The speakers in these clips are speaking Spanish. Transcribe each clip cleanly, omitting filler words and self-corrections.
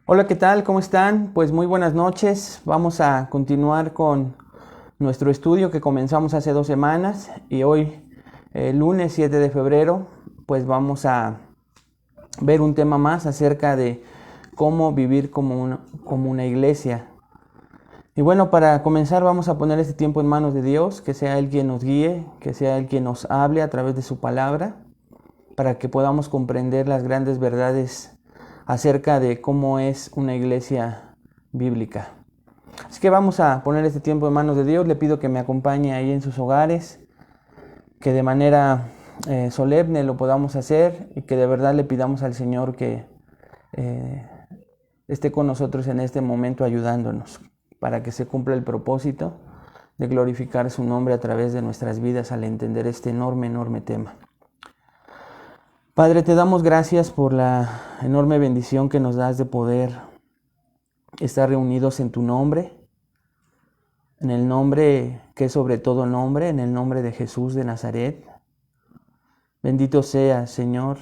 Hola, ¿qué tal? ¿Cómo están? Pues muy buenas noches. Vamos a continuar con nuestro estudio que comenzamos hace 2 semanas y hoy, lunes 7 de febrero, pues vamos a ver un tema más acerca de cómo vivir como una iglesia. Y bueno, para comenzar vamos a poner este tiempo en manos de Dios, que sea Él quien nos guíe, que sea Él quien nos hable a través de su palabra, para que podamos comprender las grandes verdades acerca de cómo es una iglesia bíblica. Así que vamos a poner este tiempo en manos de Dios. Le pido que me acompañe ahí en sus hogares, que de manera solemne lo podamos hacer y que de verdad le pidamos al Señor que eh, esté con nosotros en este momento ayudándonos para que se cumpla el propósito de glorificar su nombre a través de nuestras vidas al entender este enorme tema. Padre, te damos gracias por la enorme bendición que nos das de poder estar reunidos en tu nombre, en el nombre que es sobre todo nombre, en el nombre de Jesús de Nazaret. Bendito seas, Señor,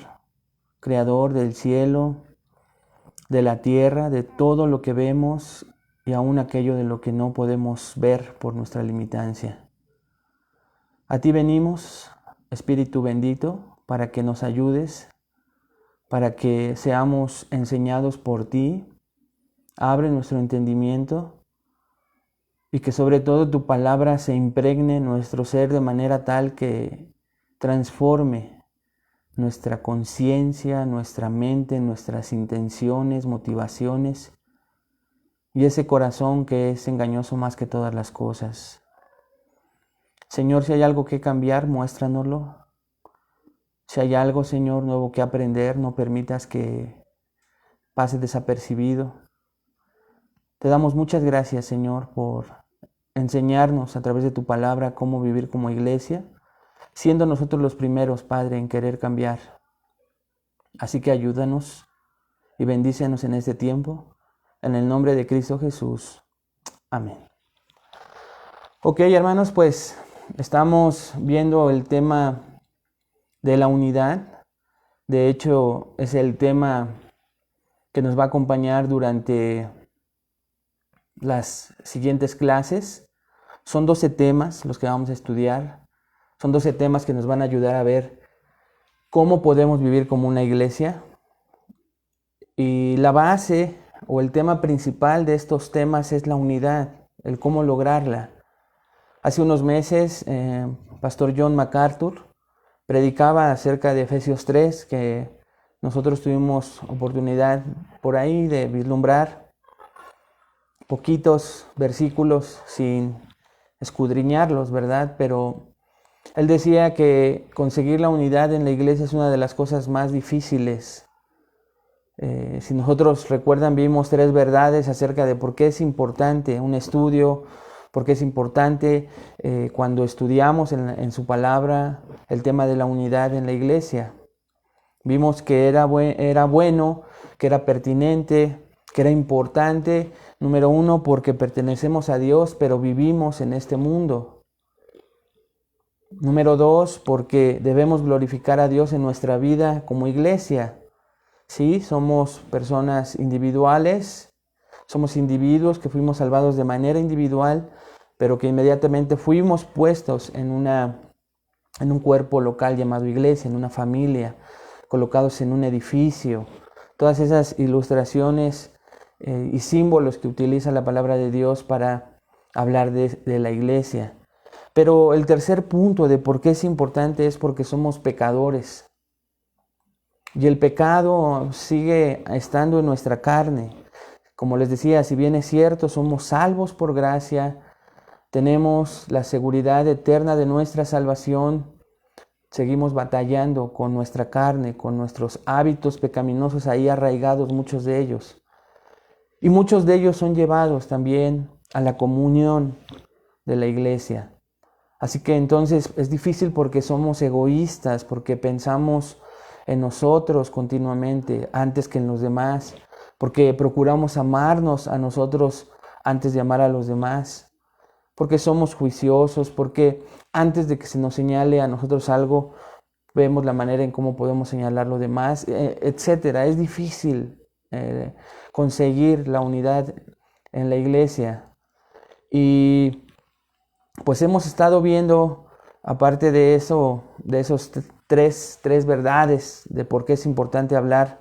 Creador del cielo, de la tierra, de todo lo que vemos y aún aquello de lo que no podemos ver por nuestra limitancia. A ti venimos, Espíritu bendito, para que nos ayudes, para que seamos enseñados por ti. Abre nuestro entendimiento y que sobre todo tu palabra se impregne en nuestro ser de manera tal que transforme nuestra conciencia, nuestra mente, nuestras intenciones, motivaciones y ese corazón que es engañoso más que todas las cosas. Señor, si hay algo que cambiar, muéstranoslo. Si hay algo, Señor, nuevo que aprender, no permitas que pase desapercibido. Te damos muchas gracias, Señor, por enseñarnos a través de tu palabra cómo vivir como iglesia, siendo nosotros los primeros, Padre, en querer cambiar. Así que ayúdanos y bendícenos en este tiempo, en el nombre de Cristo Jesús. Amén. Ok, hermanos, pues estamos viendo el tema de la unidad. De hecho, es el tema que nos va a acompañar durante las siguientes clases. Son 12 temas los que vamos a estudiar. Son 12 temas que nos van a ayudar a ver cómo podemos vivir como una iglesia. Y la base o el tema principal de estos temas es la unidad, el cómo lograrla. Hace unos meses, Pastor John MacArthur predicaba acerca de Efesios 3, que nosotros tuvimos oportunidad por ahí de vislumbrar poquitos versículos sin escudriñarlos, ¿verdad? Pero él decía que conseguir la unidad en la iglesia es una de las cosas más difíciles. Si nosotros recuerdan, vimos 3 verdades acerca de por qué es importante un estudio, por qué es importante cuando estudiamos en su palabra el tema de la unidad en la iglesia. Vimos que era bueno, que era pertinente, que era importante. Número 1, porque pertenecemos a Dios, pero vivimos en este mundo. Número 2, porque debemos glorificar a Dios en nuestra vida como iglesia. Sí, somos personas individuales, somos individuos que fuimos salvados de manera individual, pero que inmediatamente fuimos puestos en un cuerpo local llamado iglesia, en una familia, colocados en un edificio. Todas esas ilustraciones y símbolos que utiliza la palabra de Dios para hablar de la iglesia. Pero el tercer punto de por qué es importante es porque somos pecadores. Y el pecado sigue estando en nuestra carne. Como les decía, si bien es cierto, somos salvos por gracia, tenemos la seguridad eterna de nuestra salvación, seguimos batallando con nuestra carne, con nuestros hábitos pecaminosos ahí arraigados, muchos de ellos. Y muchos de ellos son llevados también a la comunión de la iglesia. Así que entonces es difícil porque somos egoístas, porque pensamos en nosotros continuamente antes que en los demás, porque procuramos amarnos a nosotros antes de amar a los demás, porque somos juiciosos, porque antes de que se nos señale a nosotros algo, vemos la manera en cómo podemos señalar lo demás, etcétera. Es difícil. conseguir la unidad en la iglesia. Y pues hemos estado viendo, aparte de eso, de esos tres verdades de por qué es importante hablar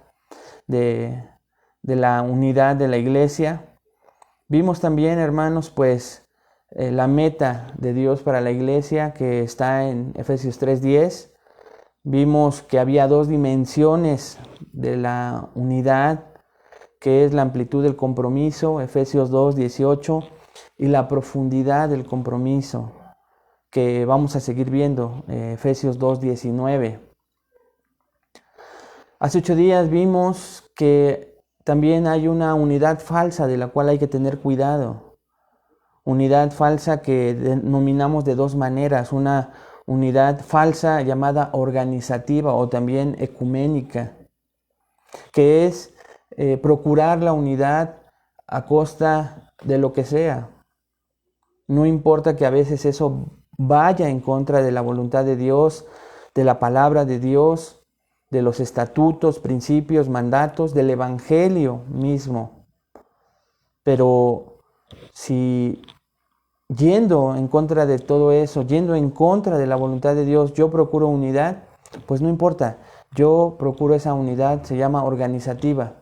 de la unidad de la iglesia. Vimos también, hermanos, pues la meta de Dios para la iglesia, que está en Efesios 3:10. Vimos que había dos dimensiones de la unidad, que es la amplitud del compromiso, Efesios 2:18, y la profundidad del compromiso, que vamos a seguir viendo, Efesios 2:19. Hace 8 días vimos que también hay una unidad falsa de la cual hay que tener cuidado. Unidad falsa que denominamos de dos maneras: una unidad falsa llamada organizativa o también ecuménica, que es procurar la unidad a costa de lo que sea. No importa que a veces eso vaya en contra de la voluntad de Dios, de la palabra de Dios, de los estatutos, principios, mandatos, del evangelio mismo. Pero si yendo en contra de todo eso, yendo en contra de la voluntad de Dios, yo procuro unidad, pues no importa. Yo procuro esa unidad, se llama organizativa.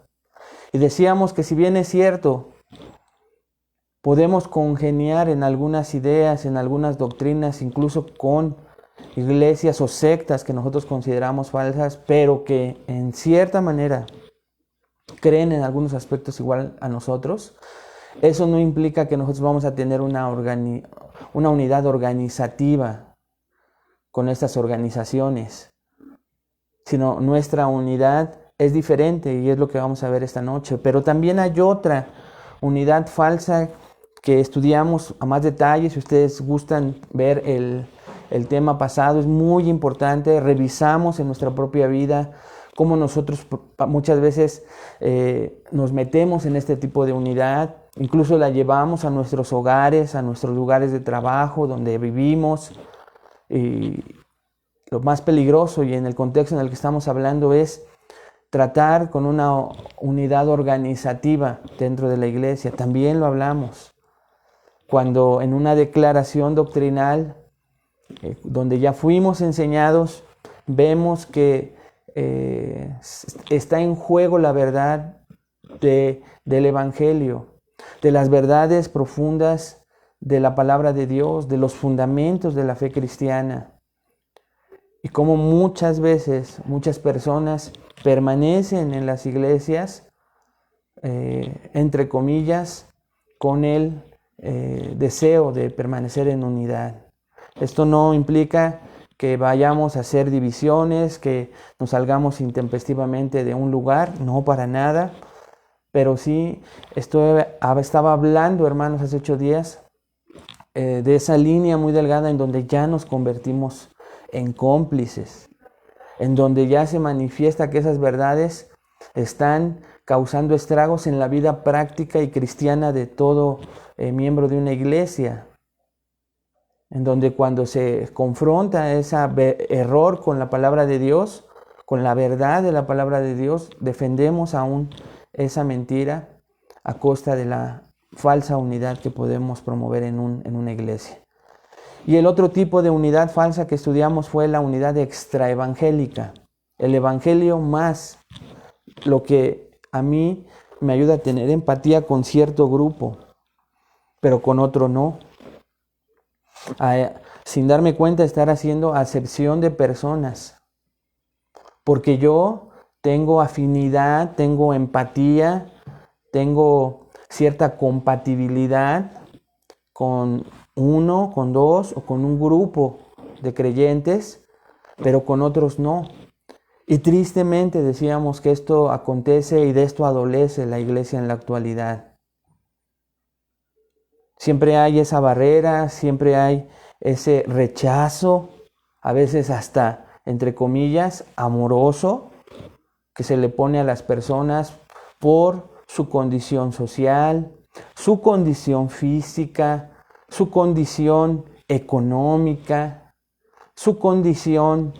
Y decíamos que si bien es cierto, podemos congeniar en algunas ideas, en algunas doctrinas, incluso con iglesias o sectas que nosotros consideramos falsas, pero que en cierta manera creen en algunos aspectos igual a nosotros, eso no implica que nosotros vamos a tener una unidad organizativa con estas organizaciones, sino nuestra unidad es diferente y es lo que vamos a ver esta noche. Pero también hay otra unidad falsa que estudiamos a más detalle. Si ustedes gustan ver el tema pasado, es muy importante. Revisamos en nuestra propia vida cómo nosotros muchas veces nos metemos en este tipo de unidad. Incluso la llevamos a nuestros hogares, a nuestros lugares de trabajo, donde vivimos. Y lo más peligroso y en el contexto en el que estamos hablando es tratar con una unidad organizativa dentro de la iglesia. También lo hablamos. Cuando en una declaración doctrinal, donde ya fuimos enseñados, vemos que está en juego la verdad del evangelio, de las verdades profundas de la palabra de Dios, de los fundamentos de la fe cristiana. Y como muchas veces, muchas personas permanecen en las iglesias, entre comillas, con el deseo de permanecer en unidad. Esto no implica que vayamos a hacer divisiones, que nos salgamos intempestivamente de un lugar, no, para nada. Pero sí, estaba hablando, hermanos, hace 8 días, de esa línea muy delgada en donde ya nos convertimos en cómplices, en donde ya se manifiesta que esas verdades están causando estragos en la vida práctica y cristiana de todo miembro de una iglesia, en donde cuando se confronta ese error con la palabra de Dios, con la verdad de la palabra de Dios, defendemos aún esa mentira a costa de la falsa unidad que podemos promover en una iglesia. Y el otro tipo de unidad falsa que estudiamos fue la unidad extraevangélica. El evangelio más lo que a mí me ayuda a tener empatía con cierto grupo, pero con otro no. Sin darme cuenta, estar haciendo acepción de personas. Porque yo tengo afinidad, tengo empatía, tengo cierta compatibilidad con uno, con dos o con un grupo de creyentes, pero con otros no. Y tristemente decíamos que esto acontece y de esto adolece la iglesia en la actualidad. Siempre hay esa barrera, siempre hay ese rechazo, a veces hasta, entre comillas, amoroso, que se le pone a las personas por su condición social, su condición física, su condición económica, su condición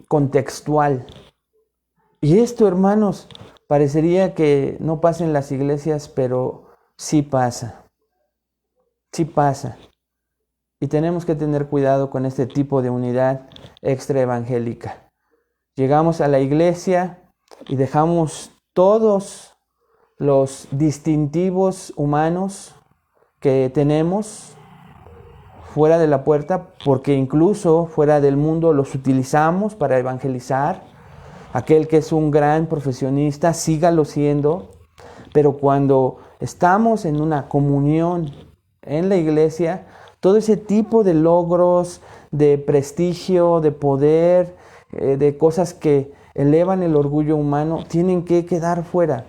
contextual. Y esto, hermanos, parecería que no pasa en las iglesias, pero sí pasa. Sí pasa. Y tenemos que tener cuidado con este tipo de unidad extraevangélica. Llegamos a la iglesia y dejamos todos los distintivos humanos que tenemos fuera de la puerta, porque incluso fuera del mundo los utilizamos para evangelizar. Aquel que es un gran profesionista, sígalo siendo, pero cuando estamos en una comunión en la iglesia, todo ese tipo de logros, de prestigio, de poder, de cosas que elevan el orgullo humano, tienen que quedar fuera.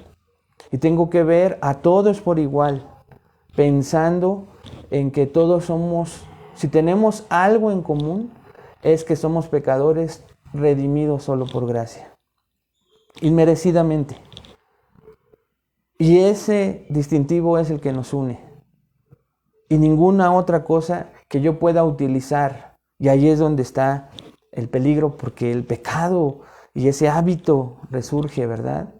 Y tengo que ver a todos por igual, pensando en que todos somos, si tenemos algo en común, es que somos pecadores redimidos solo por gracia, inmerecidamente. Y ese distintivo es el que nos une. Y ninguna otra cosa que yo pueda utilizar. Y ahí es donde está el peligro, porque el pecado y ese hábito resurge, ¿verdad?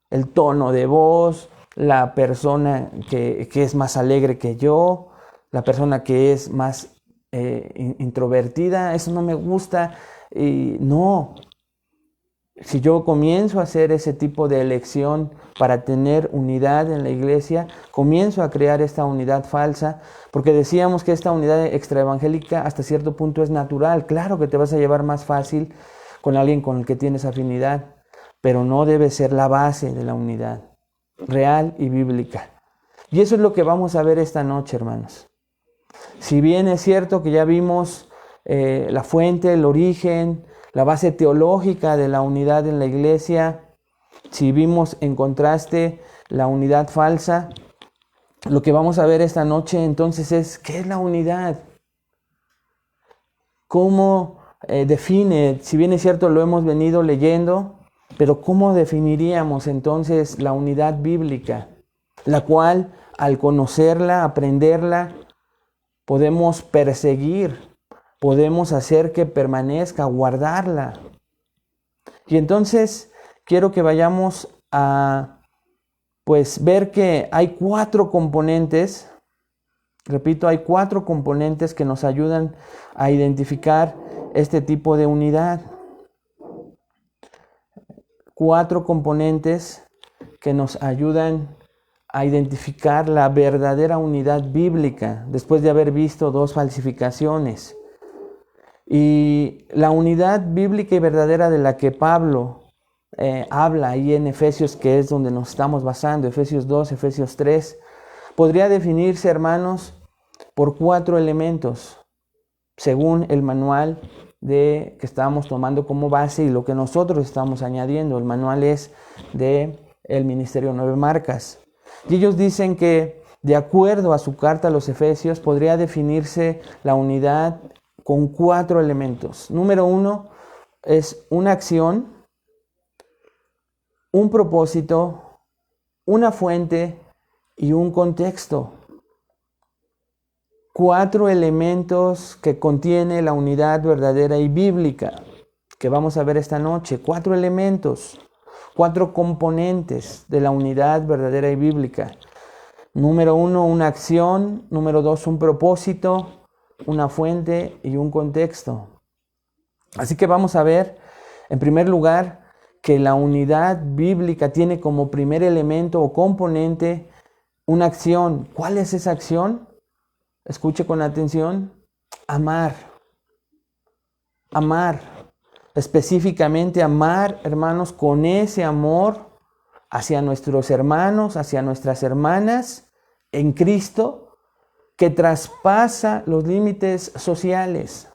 El tono de voz, la persona que es más alegre que yo, la persona que es más introvertida, eso no me gusta. Y no, si yo comienzo a hacer ese tipo de elección para tener unidad en la iglesia, comienzo a crear esta unidad falsa, porque decíamos que esta unidad extraevangélica hasta cierto punto es natural. Claro que te vas a llevar más fácil con alguien con el que tienes afinidad, pero no debe ser la base de la unidad real y bíblica. Y eso es lo que vamos a ver esta noche, hermanos. Si bien es cierto que ya vimos la fuente, el origen, la base teológica de la unidad en la iglesia, si vimos en contraste la unidad falsa, lo que vamos a ver esta noche entonces es ¿qué es la unidad? ¿Cómo define? Si bien es cierto lo hemos venido leyendo, pero ¿cómo definiríamos entonces la unidad bíblica? La cual al conocerla, aprenderla, podemos perseguir, podemos hacer que permanezca, guardarla. Y entonces quiero que vayamos a ver que hay 4 componentes, repito, hay 4 componentes que nos ayudan a identificar este tipo de unidad. 4 componentes que nos ayudan a identificar la verdadera unidad bíblica, después de haber visto 2 falsificaciones. Y la unidad bíblica y verdadera de la que Pablo habla ahí en Efesios, que es donde nos estamos basando, Efesios 2, Efesios 3, podría definirse, hermanos, por 4 elementos, según el manual que estamos tomando como base y lo que nosotros estamos añadiendo. El manual es de el Ministerio 9 Marcas. Y ellos dicen que, de acuerdo a su carta a los Efesios, podría definirse la unidad con 4 elementos. Número 1 es una acción, un propósito, una fuente y un contexto. 4 elementos que contiene la unidad verdadera y bíblica, que vamos a ver esta noche. 4 elementos, 4 componentes de la unidad verdadera y bíblica. Número 1, una acción. Número 2, un propósito, una fuente y un contexto. Así que vamos a ver, en primer lugar, que la unidad bíblica tiene como primer elemento o componente una acción. ¿Cuál es esa acción? Escuche con atención. Amar. Amar. Específicamente amar, hermanos, con ese amor hacia nuestros hermanos, hacia nuestras hermanas en Cristo, que traspasa los límites sociales,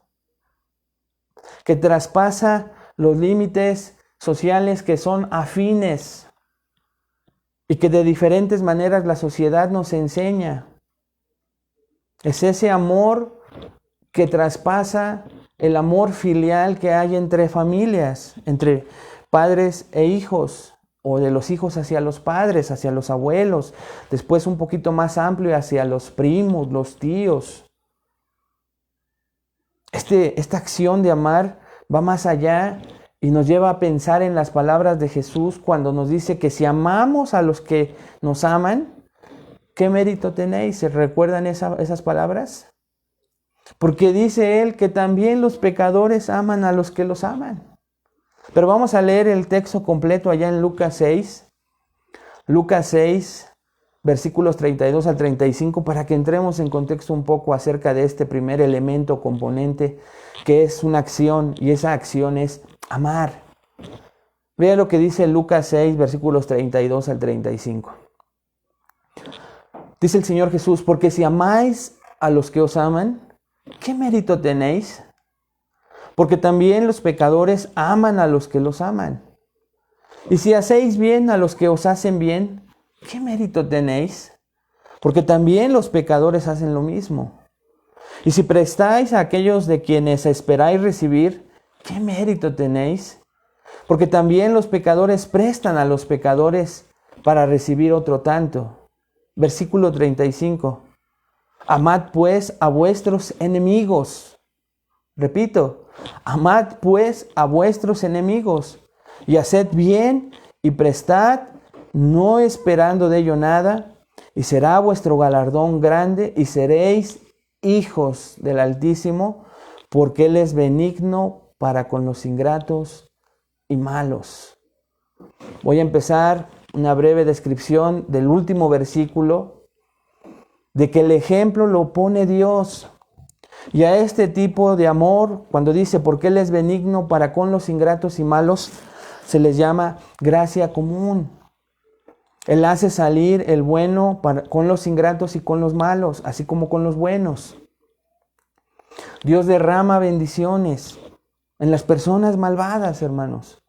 que traspasa los límites sociales que son afines y que de diferentes maneras la sociedad nos enseña. Es ese amor que traspasa el amor filial que hay entre familias, entre padres e hijos, o de los hijos hacia los padres, hacia los abuelos, después un poquito más amplio hacia los primos, los tíos. Esta acción de amar va más allá Y nos lleva a pensar en las palabras de Jesús cuando nos dice que si amamos a los que nos aman, ¿qué mérito tenéis? ¿Se recuerdan esas palabras? Porque dice Él que también los pecadores aman a los que los aman. Pero vamos a leer el texto completo allá en Lucas 6. Lucas 6, versículos 32 al 35, para que entremos en contexto un poco acerca de este primer elemento componente, que es una acción, y esa acción es amar. Vea lo que dice Lucas 6, versículos 32 al 35. Dice el Señor Jesús: porque si amáis a los que os aman, ¿qué mérito tenéis? Porque también los pecadores aman a los que los aman. Y si hacéis bien a los que os hacen bien, ¿qué mérito tenéis? Porque también los pecadores hacen lo mismo. Y si prestáis a aquellos de quienes esperáis recibir, ¿qué mérito tenéis? Porque también los pecadores prestan a los pecadores para recibir otro tanto. Versículo 35. Amad pues a vuestros enemigos. Repito, amad pues a vuestros enemigos y haced bien y prestad, no esperando de ello nada, y será vuestro galardón grande y seréis hijos del Altísimo, porque Él es benigno para con los ingratos y malos. Voy a empezar una breve descripción del último versículo, de que el ejemplo lo pone Dios. Y a este tipo de amor, cuando dice porque Él es benigno para con los ingratos y malos, se les llama gracia común. Él hace salir el bueno con los ingratos y con los malos, así como con los buenos. Dios derrama bendiciones en las personas malvadas, hermanos.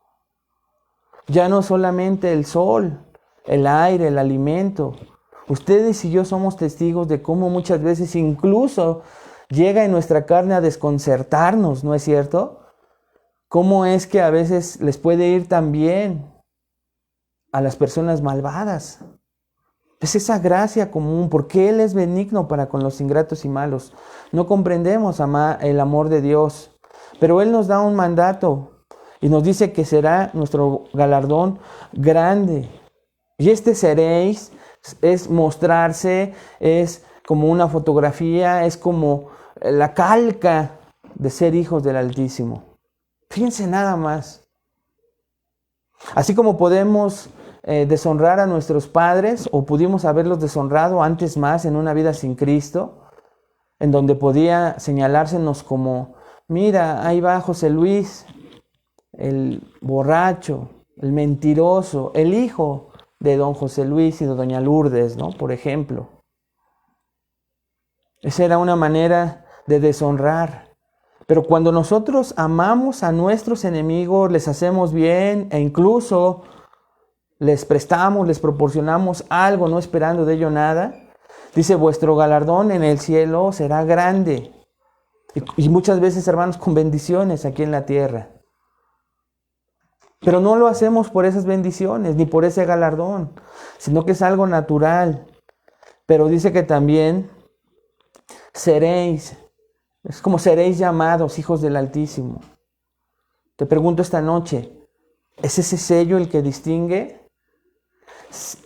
Ya no solamente el sol, el aire, el alimento. Ustedes y yo somos testigos de cómo muchas veces incluso llega en nuestra carne a desconcertarnos, ¿no es cierto? ¿Cómo es que a veces les puede ir tan bien a las personas malvadas? Es esa gracia común, porque Él es benigno para con los ingratos y malos. No comprendemos el amor de Dios, pero Él nos da un mandato y nos dice que será nuestro galardón grande. Y este seréis es mostrarse, es como una fotografía, es como la calca de ser hijos del Altísimo. Fíjense nada más. Así como podemos deshonrar a nuestros padres, o pudimos haberlos deshonrado antes más en una vida sin Cristo, en donde podía señalársenos como, mira, ahí va José Luis, el borracho, el mentiroso, el hijo de don José Luis y de doña Lourdes, ¿no? Por ejemplo. Esa era una manera de deshonrar. Pero cuando nosotros amamos a nuestros enemigos, les hacemos bien e incluso les prestamos, les proporcionamos algo, no esperando de ello nada, dice, vuestro galardón en el cielo será grande. Y muchas veces, hermanos, con bendiciones aquí en la tierra. Pero no lo hacemos por esas bendiciones, ni por ese galardón, sino que es algo natural. Pero dice que también seréis, es como seréis llamados hijos del Altísimo. Te pregunto esta noche, ¿es ese sello el que distingue?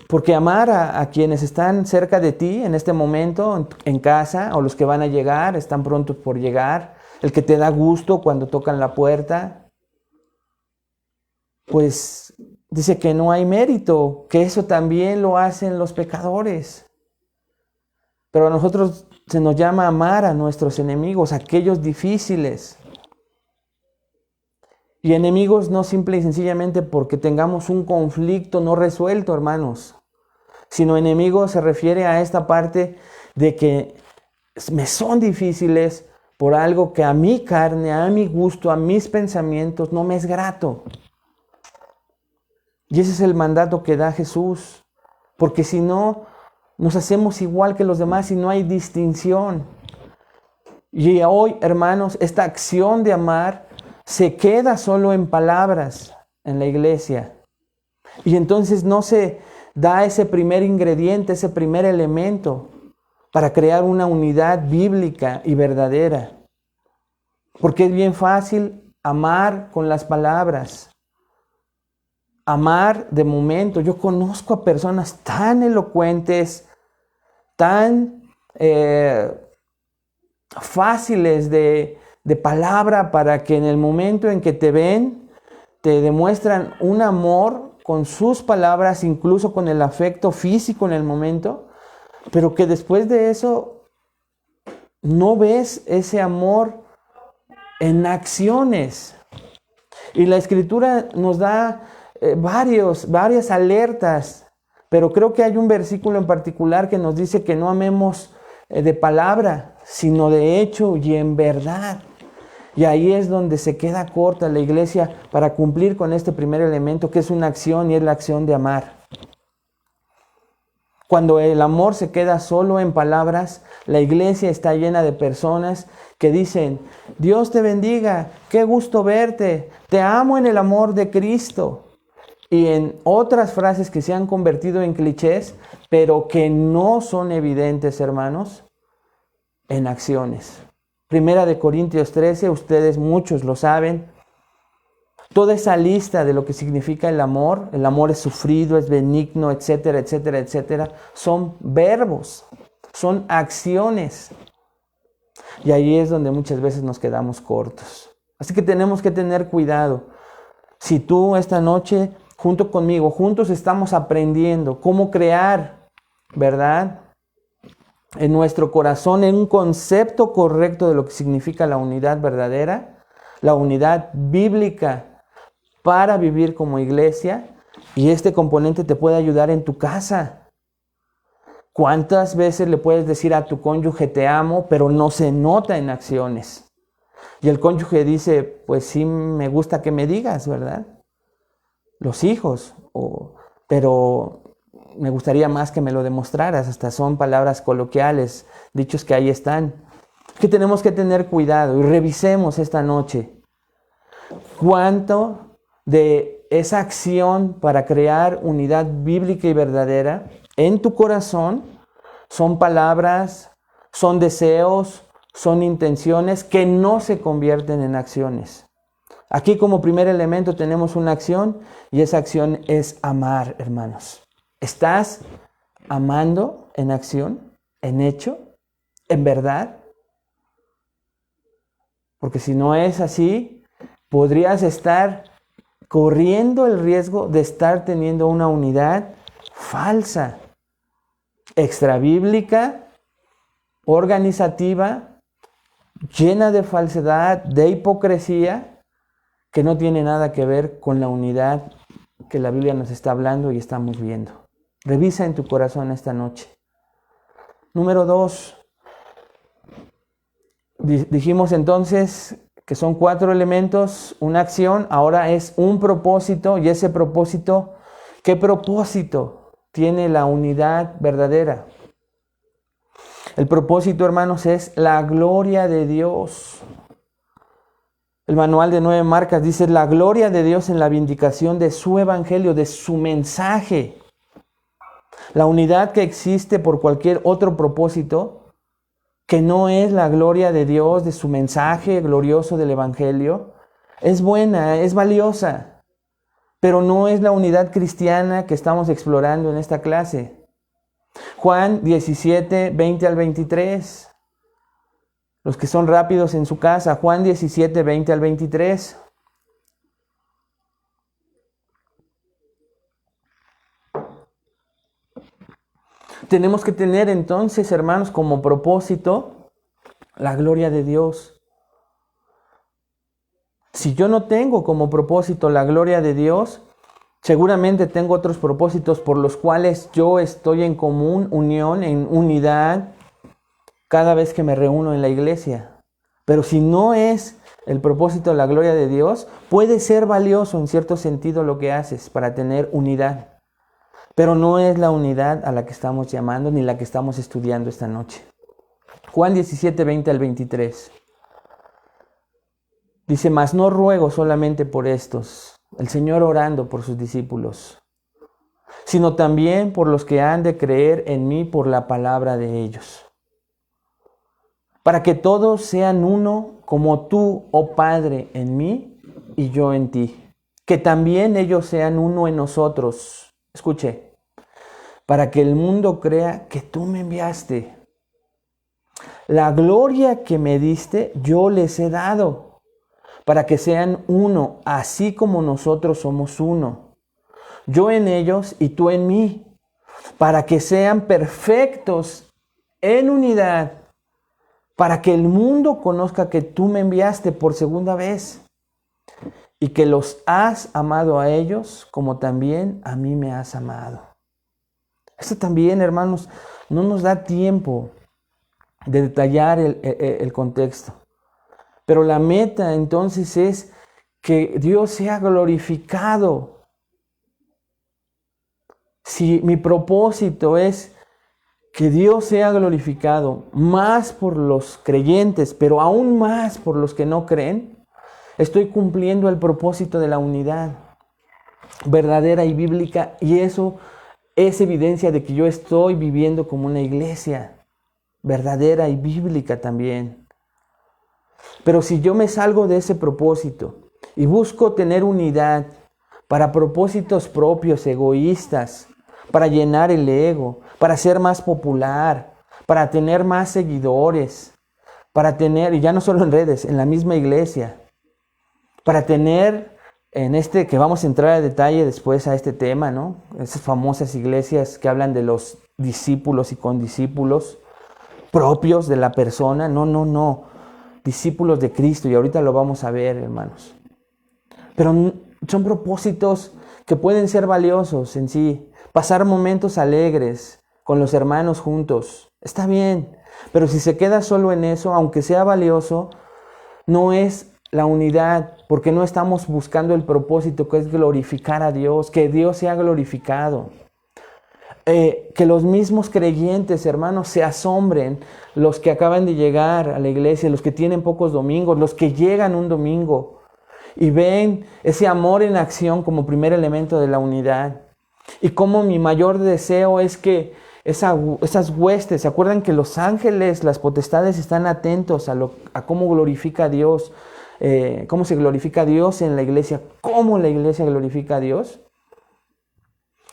Porque amar a quienes están cerca de ti en este momento, en casa, o los que van a llegar, están prontos por llegar, el que te da gusto cuando tocan la puerta, pues dice que no hay mérito, que eso también lo hacen los pecadores. Pero a nosotros se nos llama a amar a nuestros enemigos, aquellos difíciles. Y enemigos no simple y sencillamente porque tengamos un conflicto no resuelto, hermanos, sino enemigos se refiere a esta parte de que me son difíciles por algo que a mi carne, a mi gusto, a mis pensamientos no me es grato. Y ese es el mandato que da Jesús, porque si no, nos hacemos igual que los demás y no hay distinción. Y hoy, hermanos, esta acción de amar se queda solo en palabras en la iglesia. Y entonces no se da ese primer ingrediente, ese primer elemento para crear una unidad bíblica y verdadera. Porque es bien fácil amar con las palabras. Amar de momento. Yo conozco a personas tan elocuentes, tan fáciles de palabra, para que en el momento en que te ven, te demuestran un amor con sus palabras, incluso con el afecto físico en el momento, pero que después de eso no ves ese amor en acciones. Y la Escritura nos da varias alertas, pero creo que hay un versículo en particular que nos dice que no amemos de palabra, sino de hecho y en verdad. Y ahí es donde se queda corta la iglesia para cumplir con este primer elemento, que es una acción, y es la acción de amar. Cuando el amor se queda solo en palabras, la iglesia está llena de personas que dicen: Dios te bendiga, qué gusto verte, te amo en el amor de Cristo. Y en otras frases que se han convertido en clichés, pero que no son evidentes, hermanos, en acciones. Primera de Corintios 13, ustedes muchos lo saben. Toda esa lista de lo que significa el amor es sufrido, es benigno, etcétera, etcétera, etcétera, son verbos, son acciones. Y ahí es donde muchas veces nos quedamos cortos. Así que tenemos que tener cuidado. Si tú esta noche, junto conmigo, juntos estamos aprendiendo cómo crear, ¿verdad?, en nuestro corazón en un concepto correcto de lo que significa la unidad verdadera, la unidad bíblica para vivir como iglesia, y este componente te puede ayudar en tu casa. ¿Cuántas veces le puedes decir a tu cónyuge te amo, pero no se nota en acciones? Y el cónyuge dice, pues sí me gusta que me digas, ¿verdad? Los hijos, pero me gustaría más que me lo demostraras. Hasta son palabras coloquiales, dichos que ahí están. Que tenemos que tener cuidado y revisemos esta noche cuánto de esa acción para crear unidad bíblica y verdadera en tu corazón son palabras, son deseos, son intenciones que no se convierten en acciones. Aquí como primer elemento tenemos una acción, y esa acción es amar, hermanos. ¿Estás amando en acción, en hecho, en verdad? Porque si no es así, podrías estar corriendo el riesgo de estar teniendo una unidad falsa, extrabíblica, organizativa, llena de falsedad, de hipocresía, que no tiene nada que ver con la unidad que la Biblia nos está hablando y estamos viendo. Revisa en tu corazón esta noche. Número 2. Dijimos entonces que son 4 elementos, una acción, ahora es un propósito, y ese propósito, ¿qué propósito tiene la unidad verdadera? El propósito, hermanos, es la gloria de Dios. El manual de 9 marcas dice: la gloria de Dios en la vindicación de su evangelio, de su mensaje. La unidad que existe por cualquier otro propósito que no es la gloria de Dios, de su mensaje glorioso del evangelio, es buena, es valiosa, pero no es la unidad cristiana que estamos explorando en esta clase. Juan 17, 20 al 23. Los que son rápidos en su casa, Juan 17, 20 al 23. Tenemos que tener entonces, hermanos, como propósito la gloria de Dios. Si yo no tengo como propósito la gloria de Dios, seguramente tengo otros propósitos por los cuales yo estoy en común unión, en unidad, cada vez que me reúno en la iglesia. Pero si no es el propósito de la gloria de Dios, puede ser valioso en cierto sentido lo que haces para tener unidad. Pero no es la unidad a la que estamos llamando ni la que estamos estudiando esta noche. Juan 17, 20 al 23. Dice: mas no ruego solamente por estos, el Señor orando por sus discípulos, sino también por los que han de creer en mí por la palabra de ellos, para que todos sean uno, como tú, oh Padre, en mí y yo en ti. Que también ellos sean uno en nosotros. Escuche, para que el mundo crea que tú me enviaste. La gloria que me diste, yo les he dado, para que sean uno, así como nosotros somos uno. Yo en ellos y tú en mí, para que sean perfectos en unidad, para que el mundo conozca que tú me enviaste por segunda vez y que los has amado a ellos como también a mí me has amado. Esto también, hermanos, no nos da tiempo de detallar el contexto. Pero la meta entonces es que Dios sea glorificado. Si mi propósito es que Dios sea glorificado más por los creyentes, pero aún más por los que no creen, estoy cumpliendo el propósito de la unidad verdadera y bíblica, y eso es evidencia de que yo estoy viviendo como una iglesia verdadera y bíblica también. Pero si yo me salgo de ese propósito y busco tener unidad para propósitos propios, egoístas, para llenar el ego, para ser más popular, para tener más seguidores, para tener, y ya no solo en redes, en la misma iglesia, para tener en que vamos a entrar a detalle después a este tema, ¿no? Esas famosas iglesias que hablan de los discípulos y condiscípulos propios de la persona. No. Discípulos de Cristo, y ahorita lo vamos a ver, hermanos. Pero son propósitos que pueden ser valiosos en sí. Pasar momentos alegres con los hermanos juntos, está bien. Pero si se queda solo en eso, aunque sea valioso, no es la unidad, porque no estamos buscando el propósito que es glorificar a Dios, que Dios sea glorificado. Que los mismos creyentes, hermanos, se asombren, los que acaban de llegar a la iglesia, los que tienen pocos domingos, los que llegan un domingo y ven ese amor en acción como primer elemento de la unidad. Y como mi mayor deseo es que esas huestes, ¿se acuerdan que los ángeles, las potestades están atentos a cómo glorifica a Dios, cómo se glorifica a Dios en la iglesia, cómo la iglesia glorifica a Dios?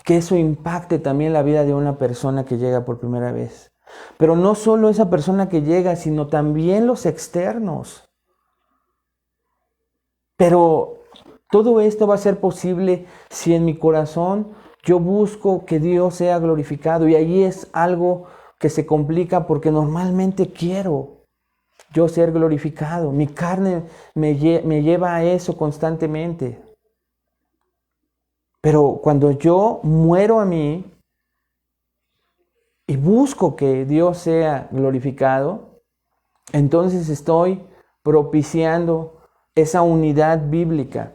Que eso impacte también la vida de una persona que llega por primera vez. Pero no solo esa persona que llega, sino también los externos. Pero todo esto va a ser posible si en mi corazón yo busco que Dios sea glorificado. Y ahí es algo que se complica porque normalmente quiero yo ser glorificado. Mi carne me lleva a eso constantemente. Pero cuando yo muero a mí y busco que Dios sea glorificado, entonces estoy propiciando esa unidad bíblica.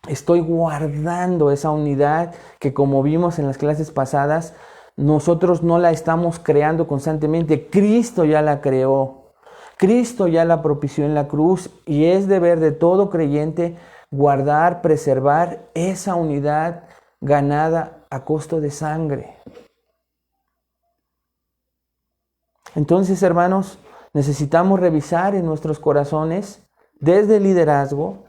Estoy guardando esa unidad que, como vimos en las clases pasadas, nosotros no la estamos creando constantemente. Cristo ya la creó. Cristo ya la propició en la cruz, y es deber de todo creyente guardar, preservar esa unidad ganada a costo de sangre. Entonces, hermanos, necesitamos revisar en nuestros corazones, desde el liderazgo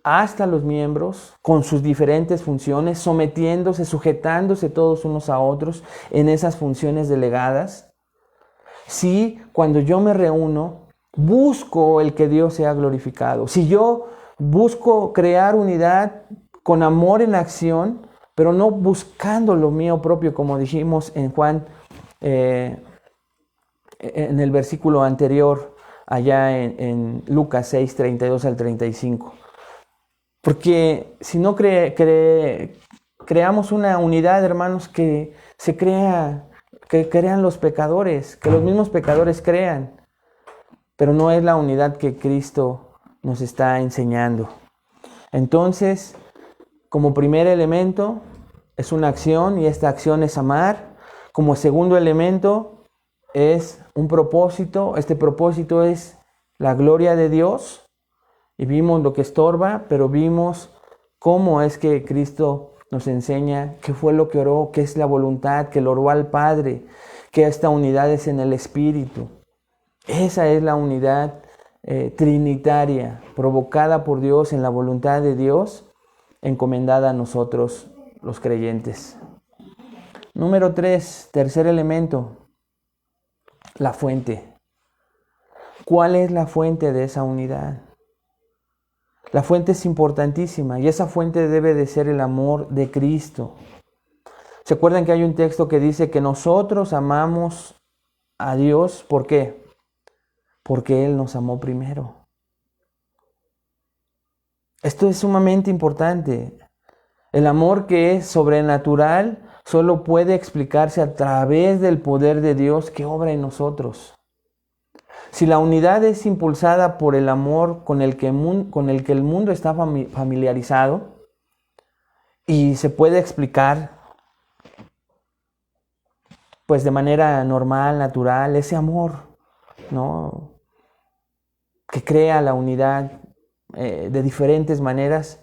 hasta los miembros, con sus diferentes funciones, sometiéndose, sujetándose todos unos a otros en esas funciones delegadas. Si cuando yo me reúno, busco el que Dios sea glorificado. Si yo busco crear unidad con amor en acción, pero no buscando lo mío propio, como dijimos en Juan, en el versículo anterior, allá en Lucas 6, 32 al 35. Porque si no creamos una unidad, hermanos, que crean los pecadores, que los mismos pecadores crean. Pero no es la unidad que Cristo nos está enseñando. Entonces, como primer elemento, es una acción, y esta acción es amar. Como segundo elemento, es un propósito. Este propósito es la gloria de Dios. Y vimos lo que estorba, pero vimos cómo es que Cristo nos enseña qué fue lo que oró, qué es la voluntad, que lo oró al Padre, que esta unidad es en el Espíritu. Esa es la unidad trinitaria, provocada por Dios en la voluntad de Dios, encomendada a nosotros los creyentes. Número 3, tercer elemento, la fuente. ¿Cuál es la fuente de esa unidad? La fuente es importantísima y esa fuente debe de ser el amor de Cristo. ¿Se acuerdan que hay un texto que dice que nosotros amamos a Dios? ¿Por qué? Porque Él nos amó primero. Esto es sumamente importante. El amor que es sobrenatural solo puede explicarse a través del poder de Dios que obra en nosotros. Si la unidad es impulsada por el amor con el que el mundo está familiarizado y se puede explicar pues de manera normal, natural, ese amor, ¿no?, que crea la unidad de diferentes maneras.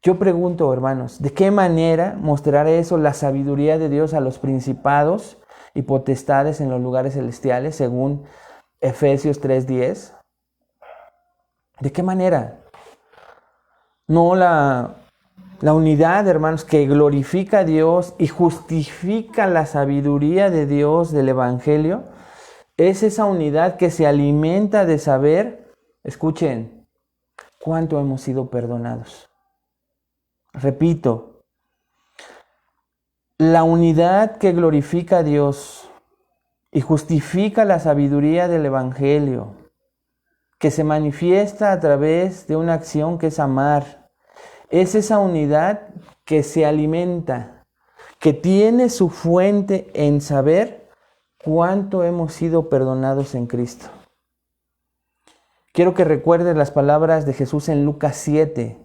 Yo pregunto, hermanos, ¿de qué manera mostrará eso la sabiduría de Dios a los principados y potestades en los lugares celestiales, según Efesios 3:10? ¿De qué manera? No la unidad, hermanos, que glorifica a Dios y justifica la sabiduría de Dios del Evangelio, es esa unidad que se alimenta de saber, escuchen, cuánto hemos sido perdonados. Repito, la unidad que glorifica a Dios y justifica la sabiduría del Evangelio, que se manifiesta a través de una acción que es amar, es esa unidad que se alimenta, que tiene su fuente en saber cuánto hemos sido perdonados en Cristo. Quiero que recuerdes las palabras de Jesús en Lucas 7.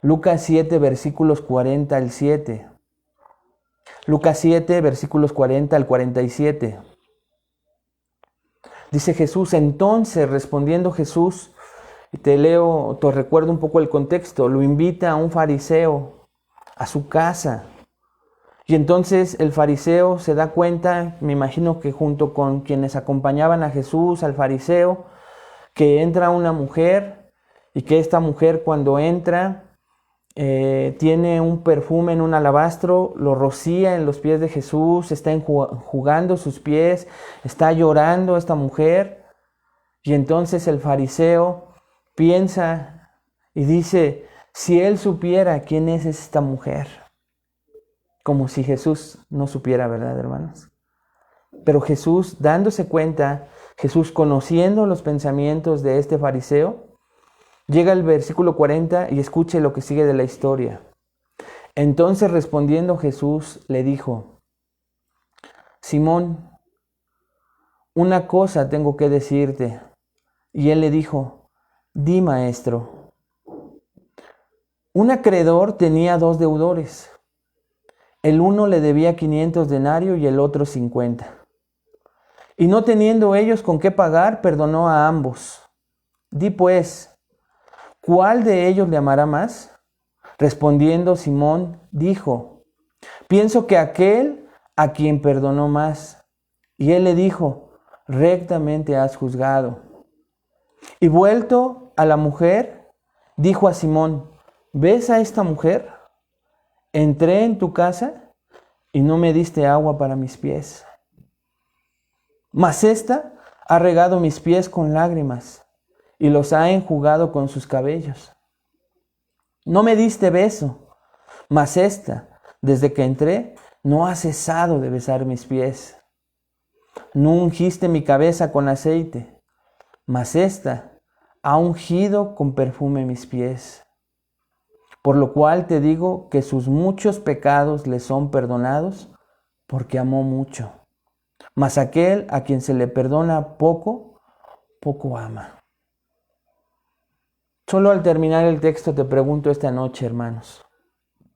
Lucas 7, versículos 40 al 7. Lucas 7, versículos 40 al 47. Dice Jesús, entonces respondiendo Jesús, y te recuerdo un poco el contexto, lo invita a un fariseo a su casa. Y entonces el fariseo se da cuenta, me imagino que junto con quienes acompañaban a Jesús, al fariseo, que entra una mujer y que esta mujer cuando entra tiene un perfume en un alabastro, lo rocía en los pies de Jesús, está enjugando sus pies, está llorando esta mujer. Y entonces el fariseo piensa y dice, si él supiera quién es esta mujer, como si Jesús no supiera, ¿verdad, hermanos? Pero Jesús, dándose cuenta, Jesús conociendo los pensamientos de este fariseo, llega al versículo 40 y escuche lo que sigue de la historia. Entonces respondiendo Jesús le dijo, Simón, una cosa tengo que decirte. Y él le dijo, di, maestro. Un acreedor tenía 2 deudores. El uno le debía 500 denarios y el otro 50. Y no teniendo ellos con qué pagar, perdonó a ambos. Di pues, ¿cuál de ellos le amará más? Respondiendo Simón, dijo, pienso que aquel a quien perdonó más. Y él le dijo, rectamente has juzgado. Y vuelto a la mujer, dijo a Simón, ¿ves a esta mujer? Entré en tu casa y no me diste agua para mis pies. Mas ésta ha regado mis pies con lágrimas y los ha enjugado con sus cabellos. No me diste beso, mas ésta, desde que entré, no ha cesado de besar mis pies. No ungiste mi cabeza con aceite, mas ésta ha ungido con perfume mis pies. Por lo cual te digo que sus muchos pecados le son perdonados, porque amó mucho. Mas aquel a quien se le perdona poco, poco ama. Solo al terminar el texto te pregunto esta noche, hermanos,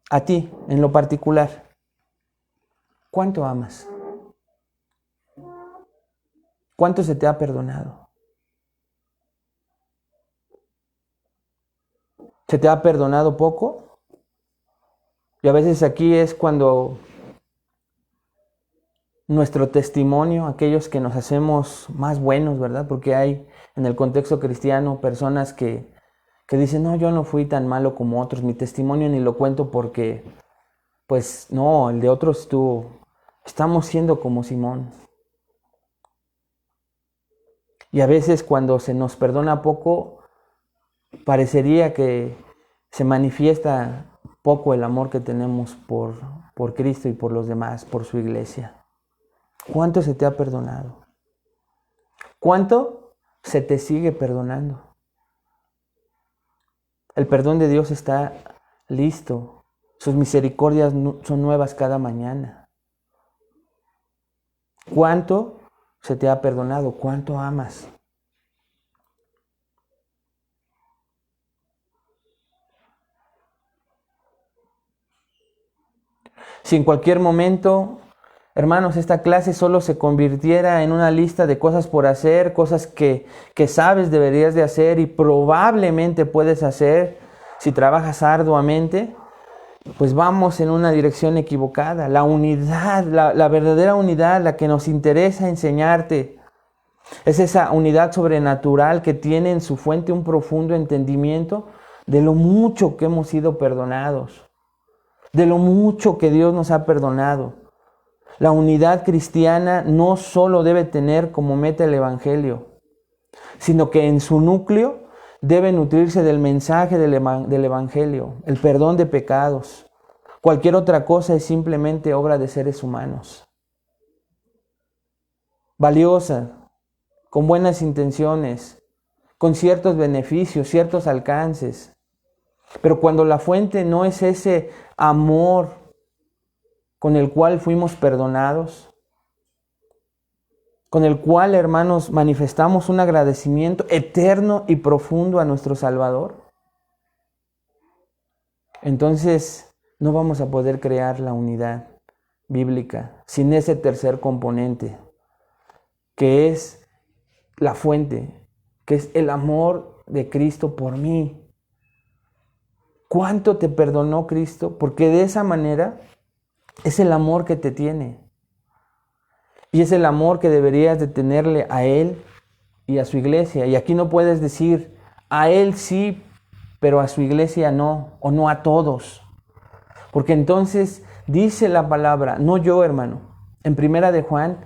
a ti, en lo particular, ¿cuánto amas? ¿Cuánto se te ha perdonado? ¿Se te ha perdonado poco? Y a veces aquí es cuando nuestro testimonio, aquellos que nos hacemos más buenos, ¿verdad? Porque hay en el contexto cristiano personas que dicen, no, yo no fui tan malo como otros, mi testimonio ni lo cuento porque, pues no, el de otros estuvo. Estamos siendo como Simón. Y a veces cuando se nos perdona poco, parecería que se manifiesta poco el amor que tenemos por Cristo y por los demás, por su iglesia. ¿Cuánto se te ha perdonado? ¿Cuánto se te sigue perdonando? El perdón de Dios está listo. Sus misericordias son nuevas cada mañana. ¿Cuánto se te ha perdonado? ¿Cuánto amas? Si en cualquier momento, hermanos, esta clase solo se convirtiera en una lista de cosas por hacer, cosas que sabes deberías de hacer y probablemente puedes hacer si trabajas arduamente, pues vamos en una dirección equivocada. La unidad, la verdadera unidad, la que nos interesa enseñarte, es esa unidad sobrenatural que tiene en su fuente un profundo entendimiento de lo mucho que hemos sido perdonados, de lo mucho que Dios nos ha perdonado. La unidad cristiana no solo debe tener como meta el Evangelio, sino que en su núcleo debe nutrirse del mensaje del Evangelio, el perdón de pecados. Cualquier otra cosa es simplemente obra de seres humanos. Valiosa, con buenas intenciones, con ciertos beneficios, ciertos alcances. Pero cuando la fuente no es ese amor con el cual fuimos perdonados, con el cual, hermanos, manifestamos un agradecimiento eterno y profundo a nuestro Salvador, entonces no vamos a poder crear la unidad bíblica sin ese tercer componente, que es la fuente, que es el amor de Cristo por mí. ¿Cuánto te perdonó Cristo? Porque de esa manera es el amor que te tiene. Y es el amor que deberías de tenerle a Él y a su iglesia. Y aquí no puedes decir, a Él sí, pero a su iglesia no, o no a todos. Porque entonces dice la palabra, no yo, hermano, en Primera de Juan,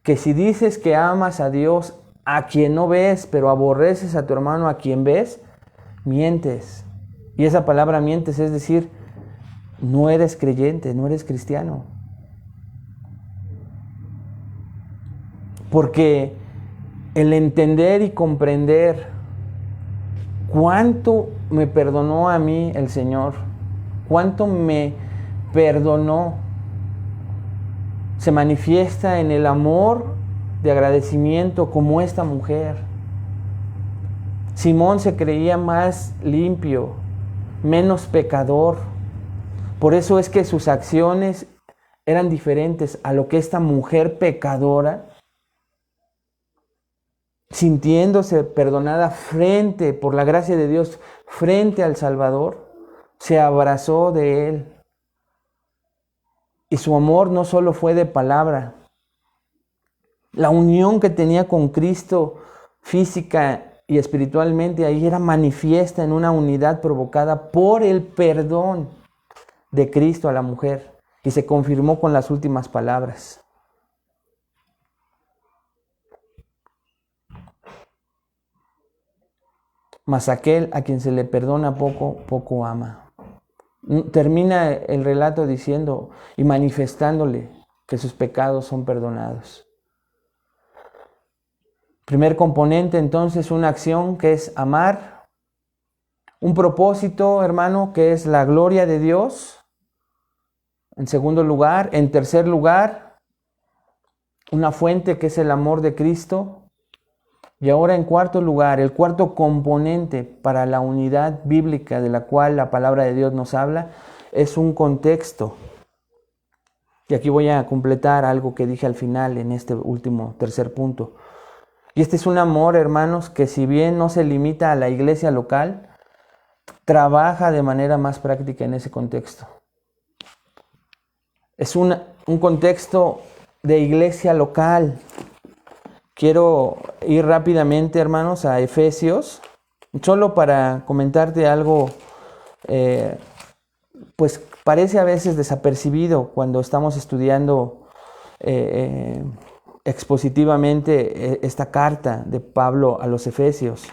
que si dices que amas a Dios a quien no ves, pero aborreces a tu hermano a quien ves, mientes. Y esa palabra mientes es decir, no eres creyente, no eres cristiano. Porque el entender y comprender cuánto me perdonó a mí el Señor, cuánto me perdonó, se manifiesta en el amor de agradecimiento como esta mujer. Simón se creía más limpio, menos pecador. Por eso es que sus acciones eran diferentes a lo que esta mujer pecadora, sintiéndose perdonada por la gracia de Dios, frente al Salvador, se abrazó de Él. Y su amor no solo fue de palabra. La unión que tenía con Cristo física y espiritualmente ahí era manifiesta en una unidad provocada por el perdón de Cristo a la mujer. Y se confirmó con las últimas palabras. Mas aquel a quien se le perdona poco, poco ama. Termina el relato diciendo y manifestándole que sus pecados son perdonados. Primer componente, entonces, una acción que es amar. Un propósito, hermano, que es la gloria de Dios. En segundo lugar. En tercer lugar, una fuente que es el amor de Cristo. Y ahora en cuarto lugar, el cuarto componente para la unidad bíblica de la cual la palabra de Dios nos habla, es un contexto. Y aquí voy a completar algo que dije al final en este último tercer punto. Y este es un amor, hermanos, que si bien no se limita a la iglesia local, trabaja de manera más práctica en ese contexto. Es un contexto de iglesia local. Quiero ir rápidamente, hermanos, a Efesios, solo para comentarte algo, pues parece a veces desapercibido cuando estamos estudiando expositivamente esta carta de Pablo a los Efesios.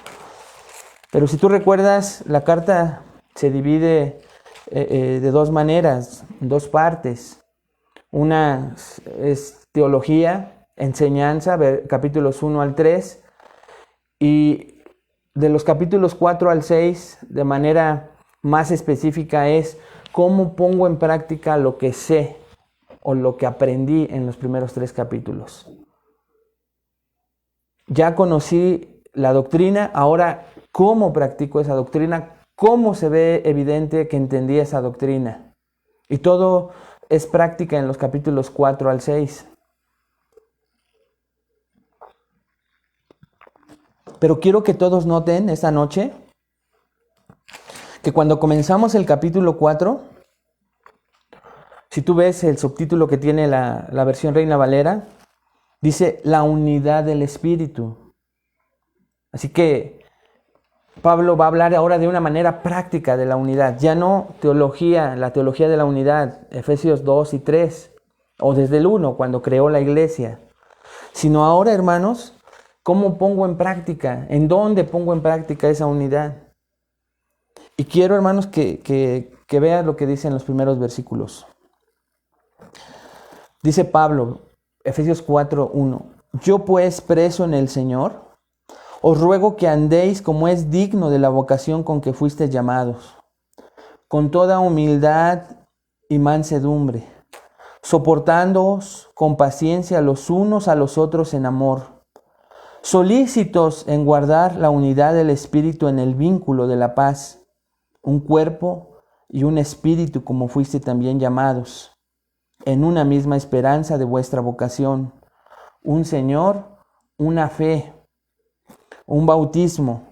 Pero si tú recuerdas, la carta se divide de dos maneras, en dos partes. Una es teología, enseñanza, capítulos 1 al 3, y de los capítulos 4 al 6, de manera más específica, es cómo pongo en práctica lo que sé o lo que aprendí en los primeros 3 capítulos. Ya conocí la doctrina, ahora cómo practico esa doctrina, cómo se ve evidente que entendí esa doctrina. Y todo es práctica en los capítulos 4 al 6. Pero quiero que todos noten esta noche que cuando comenzamos el capítulo 4, si tú ves el subtítulo que tiene la versión Reina Valera, dice la unidad del Espíritu. Así que Pablo va a hablar ahora de una manera práctica de la unidad, ya no teología, la teología de la unidad, Efesios 2 y 3, o desde el 1, cuando creó la iglesia, sino ahora, hermanos, ¿cómo pongo en práctica? ¿En dónde pongo en práctica esa unidad? Y quiero, hermanos, que vean lo que dicen los primeros versículos. Dice Pablo, Efesios 4:1, yo pues preso en el Señor, os ruego que andéis como es digno de la vocación con que fuisteis llamados, con toda humildad y mansedumbre, soportándoos con paciencia los unos a los otros en amor, solícitos en guardar la unidad del Espíritu en el vínculo de la paz, un cuerpo y un espíritu como fuiste también llamados, en una misma esperanza de vuestra vocación, un Señor, una fe, un bautismo,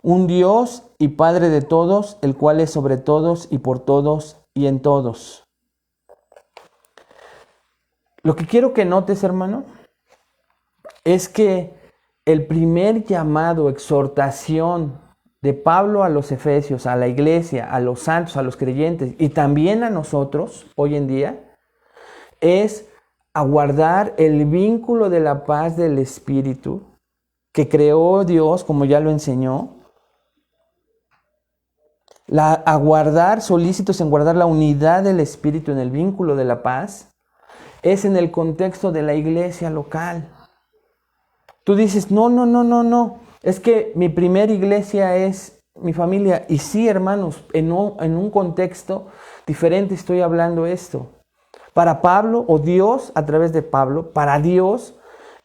un Dios y Padre de todos, el cual es sobre todos y por todos y en todos. Lo que quiero que notes, hermano, es que el primer llamado, exhortación de Pablo a los Efesios, a la iglesia, a los santos, a los creyentes y también a nosotros hoy en día, es aguardar el vínculo de la paz del Espíritu que creó Dios, como ya lo enseñó, aguardar, solícitos en guardar la unidad del Espíritu en el vínculo de la paz, es en el contexto de la iglesia local. Tú dices, no, es que mi primera iglesia es mi familia. Y sí, hermanos, en un contexto diferente estoy hablando esto. Para Pablo, o Dios a través de Pablo, para Dios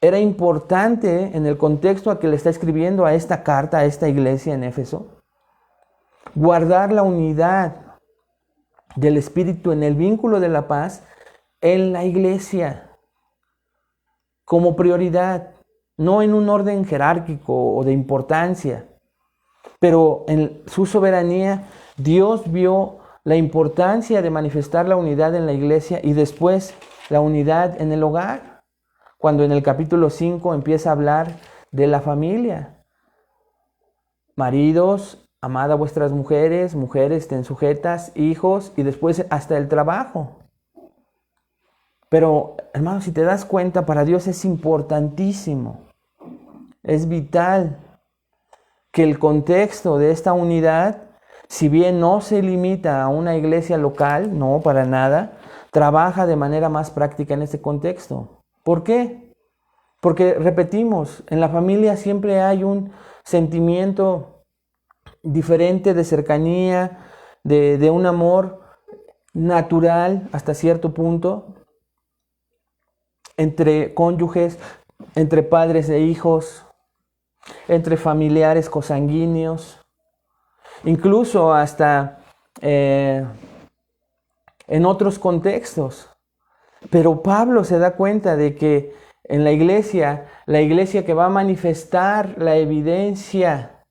era importante en el contexto a que le está escribiendo a esta carta, a esta iglesia en Éfeso, guardar la unidad del Espíritu en el vínculo de la paz en la iglesia como prioridad, no en un orden jerárquico o de importancia, pero en su soberanía Dios vio la importancia de manifestar la unidad en la iglesia y después la unidad en el hogar, cuando en el capítulo 5 empieza a hablar de la familia. Maridos, amad a vuestras mujeres, mujeres estén sujetas, hijos, y después hasta el trabajo. Pero, hermanos, si te das cuenta, para Dios es importantísimo, es vital que el contexto de esta unidad, si bien no se limita a una iglesia local, no, para nada, trabaja de manera más práctica en este contexto. ¿Por qué? Porque, repetimos, en la familia siempre hay un sentimiento diferente de cercanía, de un amor natural hasta cierto punto, entre cónyuges, entre padres e hijos, entre familiares cosanguíneos, incluso hasta en otros contextos. Pero Pablo se da cuenta de que en la iglesia que va a manifestar la evidencia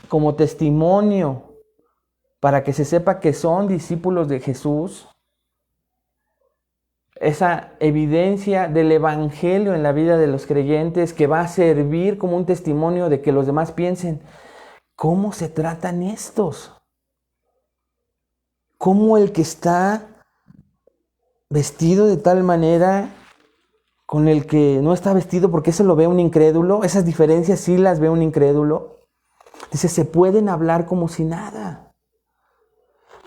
como testimonio para que se sepa que son discípulos de Jesús, esa evidencia del Evangelio en la vida de los creyentes que va a servir como un testimonio de que los demás piensen, ¿cómo se tratan estos? ¿Cómo el que está vestido de tal manera con el que no está vestido, porque eso lo ve un incrédulo? Esas diferencias sí las ve un incrédulo. Dice, se pueden hablar como si nada.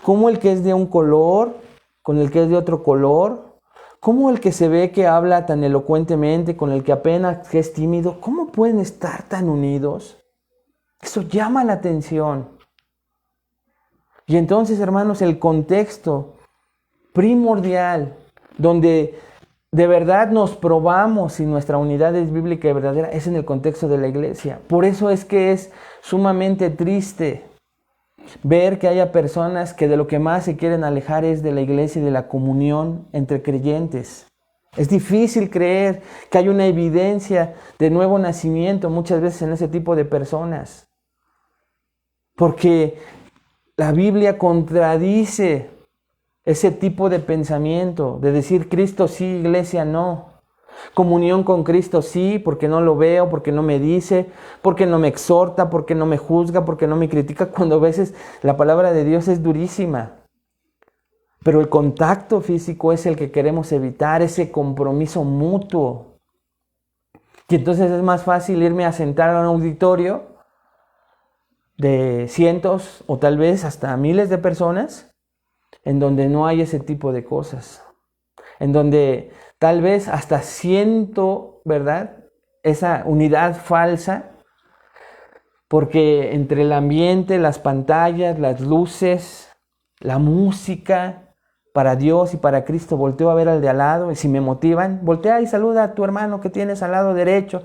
¿Cómo el que es de un color con el que es de otro color? ¿Cómo el que se ve que habla tan elocuentemente con el que apenas es tímido? ¿Cómo pueden estar tan unidos? Eso llama la atención. Y entonces, hermanos, el contexto primordial donde de verdad nos probamos si nuestra unidad es bíblica y verdadera es en el contexto de la iglesia. Por eso es que es sumamente triste ver que haya personas que de lo que más se quieren alejar es de la iglesia y de la comunión entre creyentes. Es difícil creer que hay una evidencia de nuevo nacimiento muchas veces en ese tipo de personas. Porque la Biblia contradice ese tipo de pensamiento, de decir Cristo sí, iglesia no. Comunión con Cristo sí, porque no lo veo, porque no me dice, porque no me exhorta, porque no me juzga, porque no me critica, cuando a veces la palabra de Dios es durísima. Pero el contacto físico es el que queremos evitar, ese compromiso mutuo. Y entonces es más fácil irme a sentar a un auditorio de cientos o tal vez hasta miles de personas en donde no hay ese tipo de cosas. En donde tal vez hasta siento, ¿verdad?, esa unidad falsa, porque entre el ambiente, las pantallas, las luces, la música, para Dios y para Cristo, volteo a ver al de al lado y si me motivan, voltea y saluda a tu hermano que tienes al lado derecho,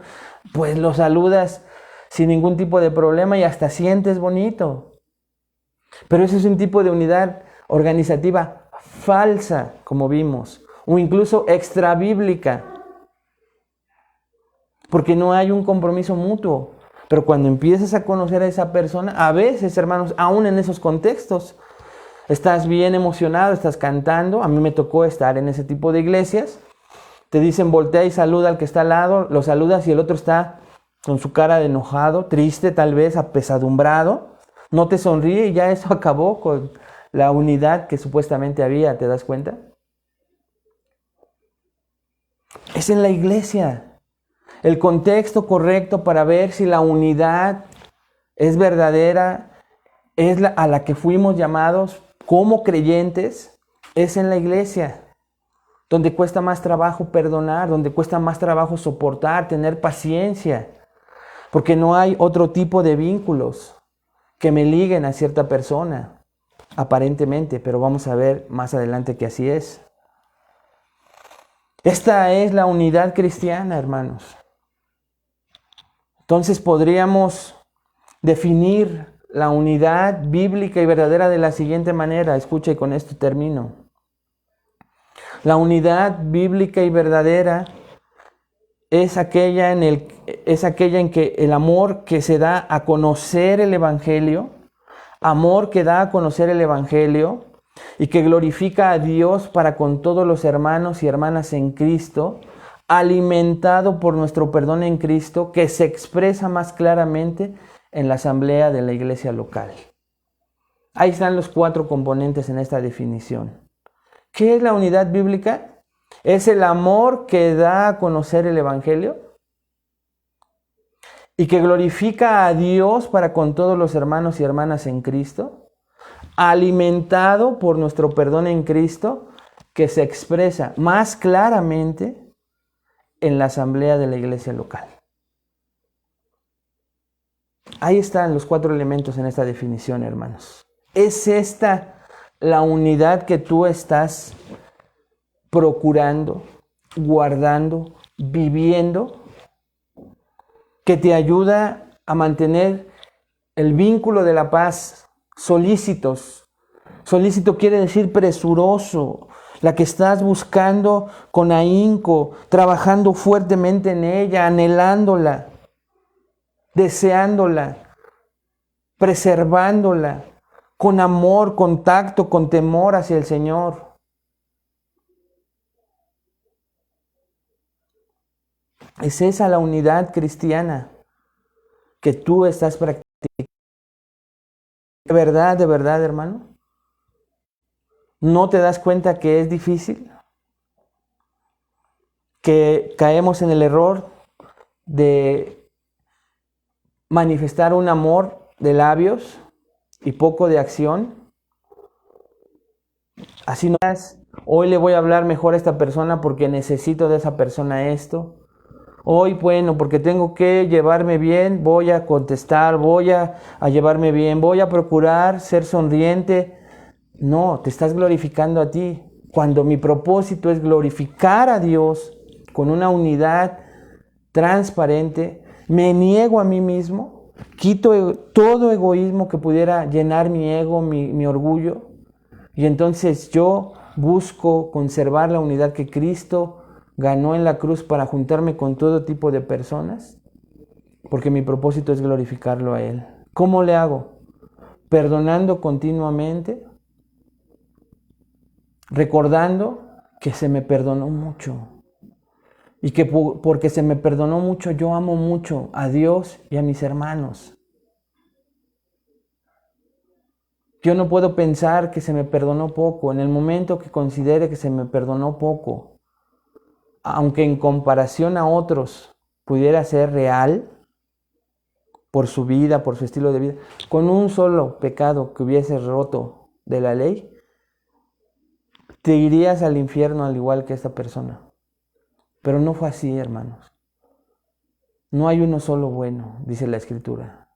pues lo saludas sin ningún tipo de problema y hasta sientes bonito. Pero ese es un tipo de unidad organizativa falsa, como vimos, o incluso extrabíblica, porque no hay un compromiso mutuo. Pero cuando empiezas a conocer a esa persona, a veces, hermanos, aún en esos contextos, estás bien emocionado, estás cantando. A mí me tocó estar en ese tipo de iglesias. Te dicen voltea y saluda al que está al lado, lo saludas y el otro está con su cara de enojado, triste, tal vez apesadumbrado. No te sonríe y ya eso acabó con la unidad que supuestamente había, ¿te das cuenta? Es en la iglesia el contexto correcto para ver si la unidad es verdadera, es a la que fuimos llamados como creyentes, es en la iglesia, donde cuesta más trabajo perdonar, donde cuesta más trabajo soportar, tener paciencia, porque no hay otro tipo de vínculos que me liguen a cierta persona, aparentemente, pero vamos a ver más adelante que así es. Esta es la unidad cristiana, hermanos. Entonces podríamos definir la unidad bíblica y verdadera de la siguiente manera. Escucha y con esto termino. La unidad bíblica y verdadera es aquella en que el amor que se da a conocer el Evangelio, amor que da a conocer el Evangelio y que glorifica a Dios para con todos los hermanos y hermanas en Cristo, alimentado por nuestro perdón en Cristo, que se expresa más claramente en la asamblea de la iglesia local. Ahí están los 4 componentes en esta definición. ¿Qué es la unidad bíblica? Es el amor que da a conocer el Evangelio y que glorifica a Dios para con todos los hermanos y hermanas en Cristo, alimentado por nuestro perdón en Cristo, que se expresa más claramente en la asamblea de la iglesia local. Ahí están los 4 elementos en esta definición, hermanos. ¿Es esta la unidad que tú estás procurando, guardando, viviendo, que te ayuda a mantener el vínculo de la paz? Solícitos. Solícito quiere decir presuroso, la que estás buscando con ahínco, trabajando fuertemente en ella, anhelándola, deseándola, preservándola, con amor, con tacto, con temor hacia el Señor. Es esa la unidad cristiana que tú estás practicando. De verdad, hermano. ¿No te das cuenta que es difícil? Que caemos en el error de manifestar un amor de labios y poco de acción. Así no es. Hoy le voy a hablar mejor a esta persona porque necesito de esa persona esto. Hoy, bueno, porque tengo que llevarme bien, voy a contestar, voy a llevarme bien, voy a procurar ser sonriente. No, te estás glorificando a ti. Cuando mi propósito es glorificar a Dios con una unidad transparente, me niego a mí mismo, quito todo egoísmo que pudiera llenar mi ego, mi orgullo, y entonces yo busco conservar la unidad que Cristo ganó en la cruz para juntarme con todo tipo de personas, porque mi propósito es glorificarlo a Él. ¿Cómo le hago? Perdonando continuamente, recordando que se me perdonó mucho y que porque se me perdonó mucho yo amo mucho a Dios y a mis hermanos. Yo no puedo pensar que se me perdonó poco. En el momento que considere que se me perdonó poco, aunque en comparación a otros pudiera ser real por su vida, por su estilo de vida, con un solo pecado que hubiese roto de la ley, te irías al infierno al igual que esta persona. Pero no fue así, hermanos. No hay uno solo bueno, dice la Escritura.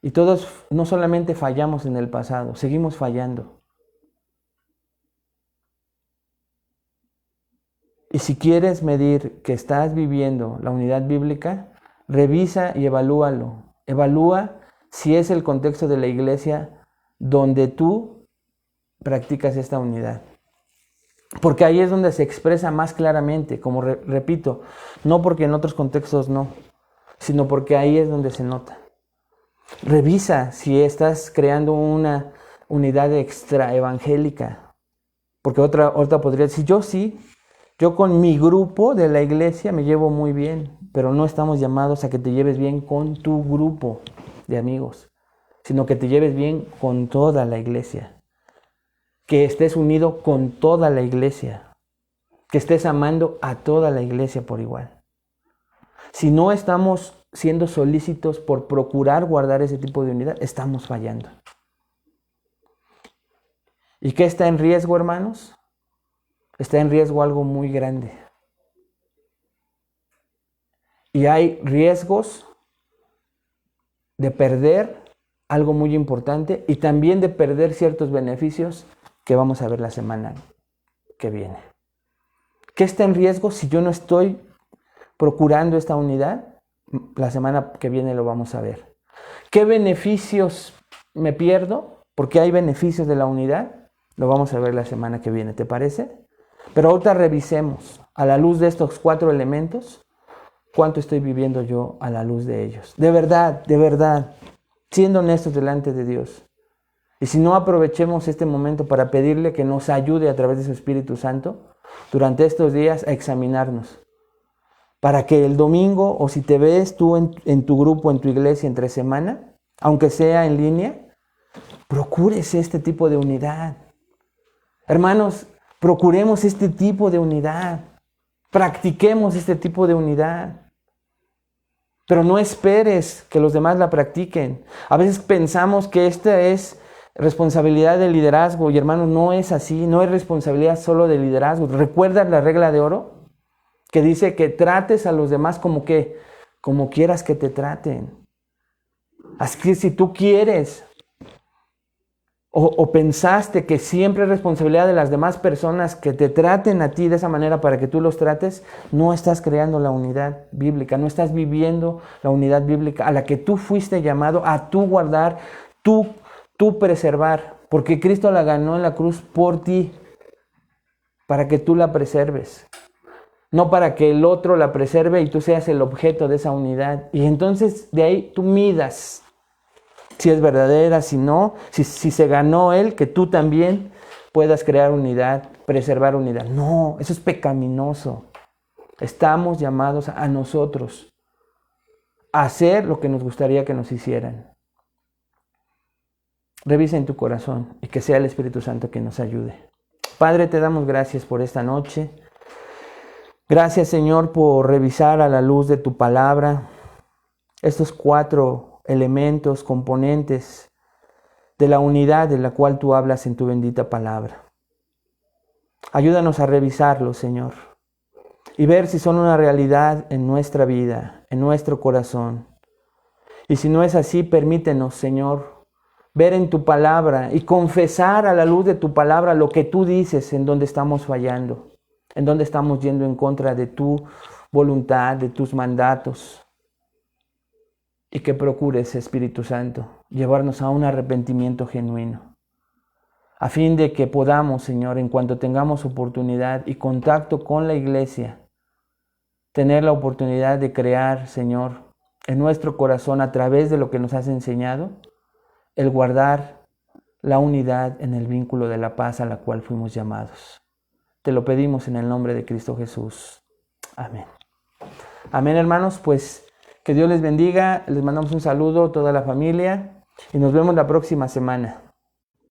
Y todos no solamente fallamos en el pasado, seguimos fallando. Y si quieres medir que estás viviendo la unidad bíblica, revisa y evalúalo. Evalúa si es el contexto de la iglesia donde tú practicas esta unidad. Porque ahí es donde se expresa más claramente, como repito, no porque en otros contextos no, sino porque ahí es donde se nota. Revisa si estás creando una unidad extra evangélica. Porque otra podría decir, yo con mi grupo de la iglesia me llevo muy bien, pero no estamos llamados a que te lleves bien con tu grupo de amigos, sino que te lleves bien con toda la iglesia. Que estés unido con toda la iglesia. Que estés amando a toda la iglesia por igual. Si no estamos siendo solícitos por procurar guardar ese tipo de unidad, estamos fallando. ¿Y qué está en riesgo, hermanos? Está en riesgo algo muy grande. Y hay riesgos de perder algo muy importante y también de perder ciertos beneficios que vamos a ver la semana que viene. ¿Qué está en riesgo si yo no estoy procurando esta unidad? La semana que viene lo vamos a ver. ¿Qué beneficios me pierdo? Porque hay beneficios de la unidad. Lo vamos a ver la semana que viene, ¿te parece? Pero ahorita revisemos, a la luz de estos 4 elementos, cuánto estoy viviendo yo a la luz de ellos. De verdad, siendo honestos delante de Dios. Y si no, aprovechemos este momento para pedirle que nos ayude a través de su Espíritu Santo durante estos días a examinarnos. Para que el domingo, o si te ves tú en tu grupo, en tu iglesia entre semana, aunque sea en línea, procures este tipo de unidad. Hermanos, procuremos este tipo de unidad. Practiquemos este tipo de unidad. Pero no esperes que los demás la practiquen. A veces pensamos que esta es responsabilidad del liderazgo y hermanos, no es así. No es responsabilidad solo del liderazgo. ¿Recuerdas la regla de oro? Que dice que trates a los demás como quieras que te traten. Así que si tú quieres o pensaste que siempre es responsabilidad de las demás personas que te traten a ti de esa manera para que tú los trates, no estás creando la unidad bíblica, no estás viviendo la unidad bíblica a la que tú fuiste llamado a tú guardar, tú preservar, porque Cristo la ganó en la cruz por ti, para que tú la preserves. No para que el otro la preserve y tú seas el objeto de esa unidad. Y entonces de ahí tú midas si es verdadera, si no, si se ganó él, que tú también puedas crear unidad, preservar unidad. No, eso es pecaminoso. Estamos llamados a nosotros a hacer lo que nos gustaría que nos hicieran. Revisa en tu corazón y que sea el Espíritu Santo quien nos ayude. Padre, te damos gracias por esta noche. Gracias, Señor, por revisar a la luz de tu palabra estos 4 elementos, componentes de la unidad de la cual tú hablas en tu bendita palabra. Ayúdanos a revisarlos, Señor, y ver si son una realidad en nuestra vida, en nuestro corazón. Y si no es así, permítenos, Señor, ver en tu palabra y confesar a la luz de tu palabra lo que tú dices en donde estamos fallando, en donde estamos yendo en contra de tu voluntad, de tus mandatos. Y que procures, Espíritu Santo, llevarnos a un arrepentimiento genuino, a fin de que podamos, Señor, en cuanto tengamos oportunidad y contacto con la iglesia, tener la oportunidad de crear, Señor, en nuestro corazón, a través de lo que nos has enseñado, el guardar la unidad en el vínculo de la paz a la cual fuimos llamados. Te lo pedimos en el nombre de Cristo Jesús. Amén. Amén, hermanos, pues que Dios les bendiga. Les mandamos un saludo a toda la familia y nos vemos la próxima semana.